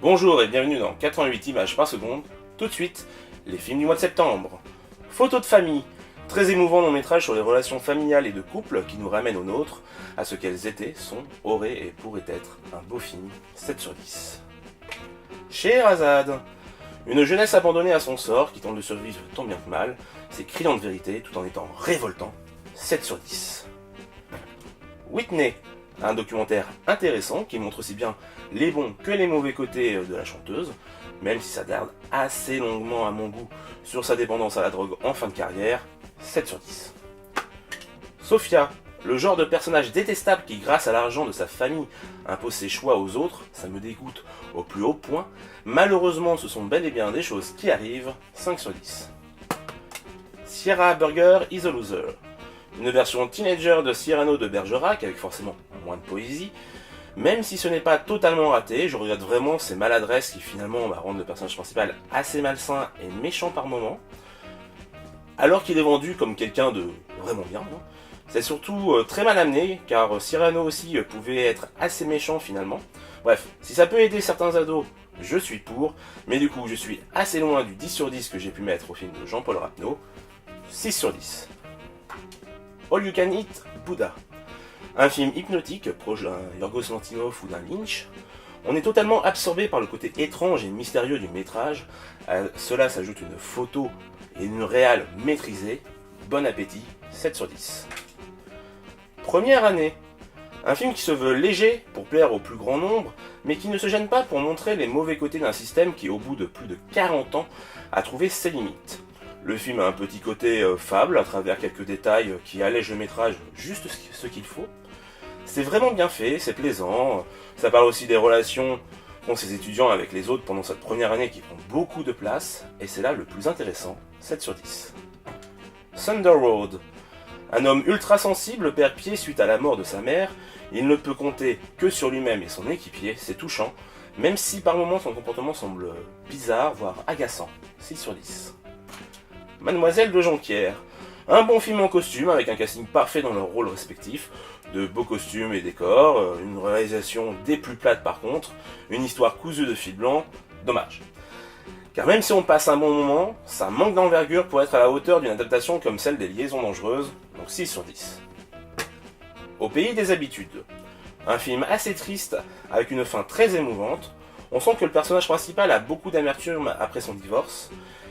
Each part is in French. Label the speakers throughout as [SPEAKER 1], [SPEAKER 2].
[SPEAKER 1] Bonjour et bienvenue dans 88 images par seconde. Tout de suite, les films du mois de septembre. Photos de famille, très émouvant long métrage sur les relations familiales et de couple qui nous ramènent aux nôtres, à ce qu'elles étaient, sont, auraient et pourraient être un beau film, 7 sur 10. Scheherazade, une jeunesse abandonnée à son sort qui tente de survivre tant bien que mal, c'est criant de vérité tout en étant révoltant, 7 sur 10. Whitney, un documentaire intéressant qui montre aussi bien les bons que les mauvais côtés de la chanteuse, même si ça darde assez longuement à mon goût sur sa dépendance à la drogue en fin de carrière, 7 sur 10. Sophia, le genre de personnage détestable qui, grâce à l'argent de sa famille, impose ses choix aux autres, ça me dégoûte au plus haut point. Malheureusement, ce sont bel et bien des choses qui arrivent, 5 sur 10. Sierra Burger is a Loser, une version teenager de Cyrano de Bergerac avec forcément moins de poésie. Même si ce n'est pas totalement raté, je regrette vraiment ces maladresses qui finalement rendent le personnage principal assez malsain et méchant par moments. Alors qu'il est vendu comme quelqu'un de vraiment bien. C'est surtout très mal amené, car Cyrano aussi pouvait être assez méchant finalement. Bref, si ça peut aider certains ados, je suis pour, mais du coup je suis assez loin du 10 sur 10 que j'ai pu mettre au film de Jean-Paul Rapneau, 6 sur 10. All You Can Eat Buddha, un film hypnotique proche d'un Yorgos Lanthimos ou d'un Lynch. On est totalement absorbé par le côté étrange et mystérieux du métrage. À cela s'ajoute une photo et une réal maîtrisée. Bon appétit, 7 sur 10. Première année, un film qui se veut léger pour plaire au plus grand nombre, mais qui ne se gêne pas pour montrer les mauvais côtés d'un système qui, au bout de plus de 40 ans, a trouvé ses limites. Le film a un petit côté fable à travers quelques détails qui allègent le métrage juste ce qu'il faut. C'est vraiment bien fait, c'est plaisant. Ça parle aussi des relations qu'ont ses étudiants avec les autres pendant cette première année qui prend beaucoup de place, et c'est là le plus intéressant, 7 sur 10. Thunder Road. Un homme ultra sensible perd pied suite à la mort de sa mère. Il ne peut compter que sur lui-même et son équipier, c'est touchant, même si par moments son comportement semble bizarre, voire agaçant, 6 sur 10. Mademoiselle de Jonquière. Un bon film en costume avec un casting parfait dans leurs rôles respectifs, de beaux costumes et décors, une réalisation des plus plates par contre, une histoire cousue de fil blanc, dommage. Car même si on passe un bon moment, ça manque d'envergure pour être à la hauteur d'une adaptation comme celle des Liaisons dangereuses, donc 6 sur 10. Au pays des habitudes. Un film assez triste avec une fin très émouvante. On sent que le personnage principal a beaucoup d'amertume après son divorce,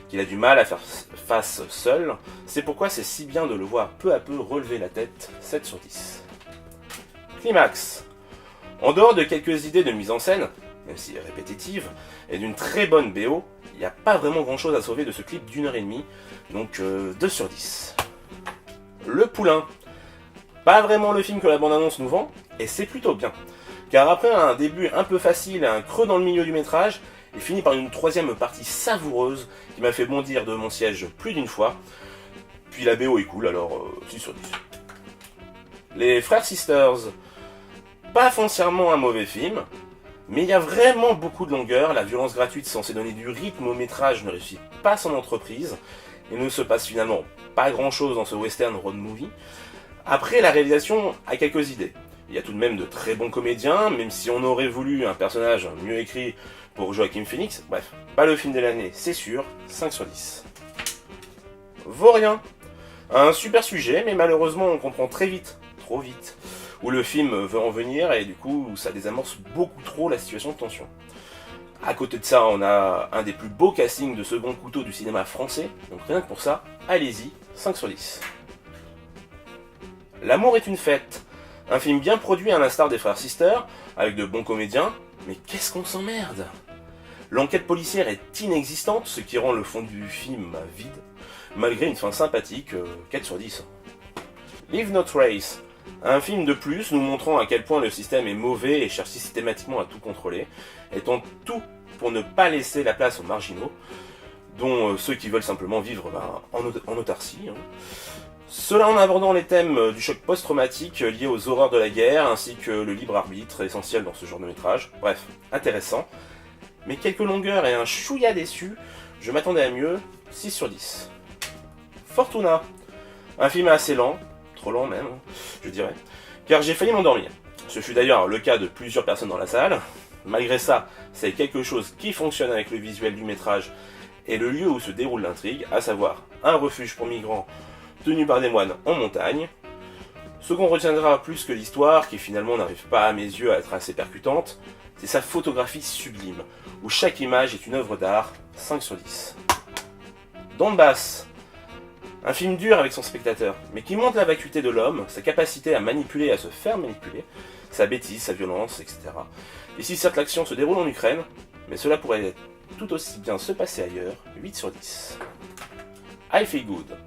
[SPEAKER 1] qu'il a du mal à faire face seul. C'est pourquoi c'est si bien de le voir peu à peu relever la tête, 7 sur 10. Climax. En dehors de quelques idées de mise en scène, même si répétitive, et d'une très bonne BO, il n'y a pas vraiment grand chose à sauver de ce clip d'1h30, donc 2 sur 10. Le Poulain. Pas vraiment le film que la bande-annonce nous vend, et c'est plutôt bien. Car après un début un peu facile et un creux dans le milieu du métrage, il finit par une troisième partie savoureuse qui m'a fait bondir de mon siège plus d'une fois. Puis la BO est cool, alors 6 sur 10. Les Frères Sisters. Pas foncièrement un mauvais film, mais il y a vraiment beaucoup de longueur. La violence gratuite censée donner du rythme au métrage ne réussit pas son entreprise. Il ne se passe finalement pas grand chose dans ce western road movie. Après, la réalisation a quelques idées. Il y a tout de même de très bons comédiens, même si on aurait voulu un personnage mieux écrit pour Joaquin Phoenix. Bref, pas le film de l'année, c'est sûr, 5 sur 10. Vaurien. Un super sujet, mais malheureusement on comprend très vite, trop vite, où le film veut en venir, et du coup ça désamorce beaucoup trop la situation de tension. À côté de ça, on a un des plus beaux castings de second couteau du cinéma français, donc rien que pour ça, allez-y, 5 sur 10. L'amour est une fête. Un film bien produit à l'instar des Frères Sisters, avec de bons comédiens, mais qu'est-ce qu'on s'emmerde. L'enquête policière est inexistante, ce qui rend le fond du film vide, malgré une fin sympathique, 4 sur 10. Leave No Trace. Un film de plus nous montrant à quel point le système est mauvais et cherche systématiquement à tout contrôler, étant tout pour ne pas laisser la place aux marginaux, dont ceux qui veulent simplement vivre en autarcie. Cela en abordant les thèmes du choc post-traumatique lié aux horreurs de la guerre, ainsi que le libre arbitre, essentiel dans ce genre de métrage. Bref, intéressant. Mais quelques longueurs et un chouïa déçu, je m'attendais à mieux, 6 sur 10. Fortuna. Un film assez lent, trop lent même, je dirais, car j'ai failli m'endormir. Ce fut d'ailleurs le cas de plusieurs personnes dans la salle. Malgré ça, c'est quelque chose qui fonctionne avec le visuel du métrage et le lieu où se déroule l'intrigue, à savoir un refuge pour migrants tenu par des moines en montagne. Ce qu'on retiendra plus que l'histoire, qui finalement n'arrive pas à mes yeux à être assez percutante, c'est sa photographie sublime, où chaque image est une œuvre d'art, 5 sur 10. Donbass, un film dur avec son spectateur, mais qui montre la vacuité de l'homme, sa capacité à manipuler et à se faire manipuler, sa bêtise, sa violence, etc. Ici, certes, l'action se déroule en Ukraine, mais cela pourrait tout aussi bien se passer ailleurs, 8 sur 10. I Feel Good,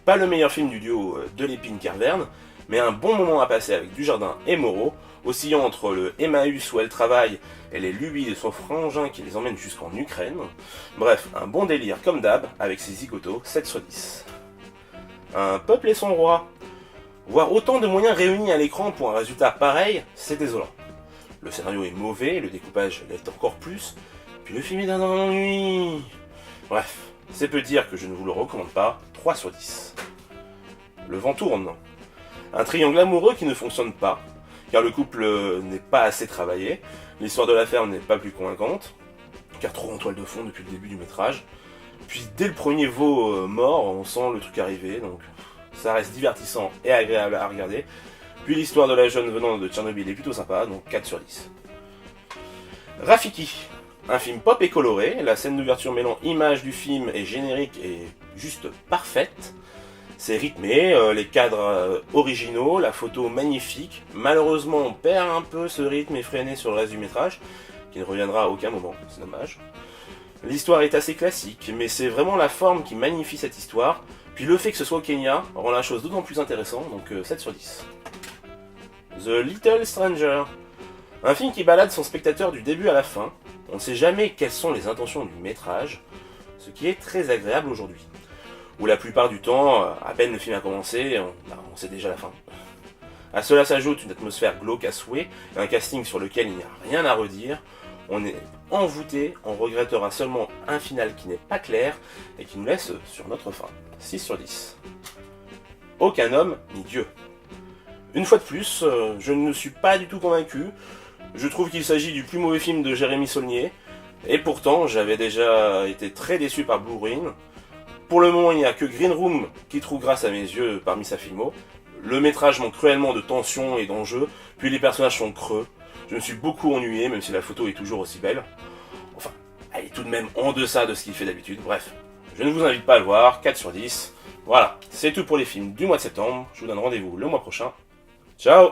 [SPEAKER 1] pas le meilleur film du duo de Lépine-Carverne, mais un bon moment à passer avec Dujardin et Moreau, oscillant entre le Emmaüs où elle travaille et les lubies de son frangin qui les emmène jusqu'en Ukraine. Bref, un bon délire comme d'hab, avec ses zigotos, 7 sur 10. Un peuple et son roi. Voir autant de moyens réunis à l'écran pour un résultat pareil, c'est désolant. Le scénario est mauvais, le découpage l'est encore plus, puis le film est d'un ennui. Bref, c'est peu dire que je ne vous le recommande pas, 3 sur 10. Le vent tourne. Un triangle amoureux qui ne fonctionne pas, car le couple n'est pas assez travaillé, l'histoire de la ferme n'est pas plus convaincante, car trop en toile de fond depuis le début du métrage. Puis dès le premier veau mort, on sent le truc arriver, donc ça reste divertissant et agréable à regarder. Puis l'histoire de la jeune venant de Tchernobyl est plutôt sympa, donc 4 sur 10. Rafiki, un film pop et coloré, la scène d'ouverture mêlant images du film et générique est juste parfaite. C'est rythmé, les cadres originaux, la photo magnifique. Malheureusement, on perd un peu ce rythme effréné sur le reste du métrage, qui ne reviendra à aucun moment, c'est dommage. L'histoire est assez classique, mais c'est vraiment la forme qui magnifie cette histoire. Puis le fait que ce soit au Kenya rend la chose d'autant plus intéressante, donc 7 sur 10. The Little Stranger, un film qui balade son spectateur du début à la fin. On ne sait jamais quelles sont les intentions du métrage, ce qui est très agréable aujourd'hui. Où la plupart du temps, à peine le film a commencé, on sait déjà la fin. À cela s'ajoute une atmosphère glauque à souhait, et un casting sur lequel il n'y a rien à redire. On est envoûté, on regrettera seulement un final qui n'est pas clair, et qui nous laisse sur notre faim. 6 sur 10. Aucun homme ni Dieu. Une fois de plus, je ne suis pas du tout convaincu. Je trouve qu'il s'agit du plus mauvais film de Jérémy Saulnier, et pourtant j'avais déjà été très déçu par Blue Ruin. Pour le moment, il n'y a que Green Room qui trouve grâce à mes yeux parmi sa filmo. Le métrage manque cruellement de tension et d'enjeu, puis les personnages sont creux. Je me suis beaucoup ennuyé, même si la photo est toujours aussi belle. Enfin, elle est tout de même en deçà de ce qu'il fait d'habitude. Bref, je ne vous invite pas à le voir, 4 sur 10. Voilà, c'est tout pour les films du mois de septembre. Je vous donne rendez-vous le mois prochain. Ciao!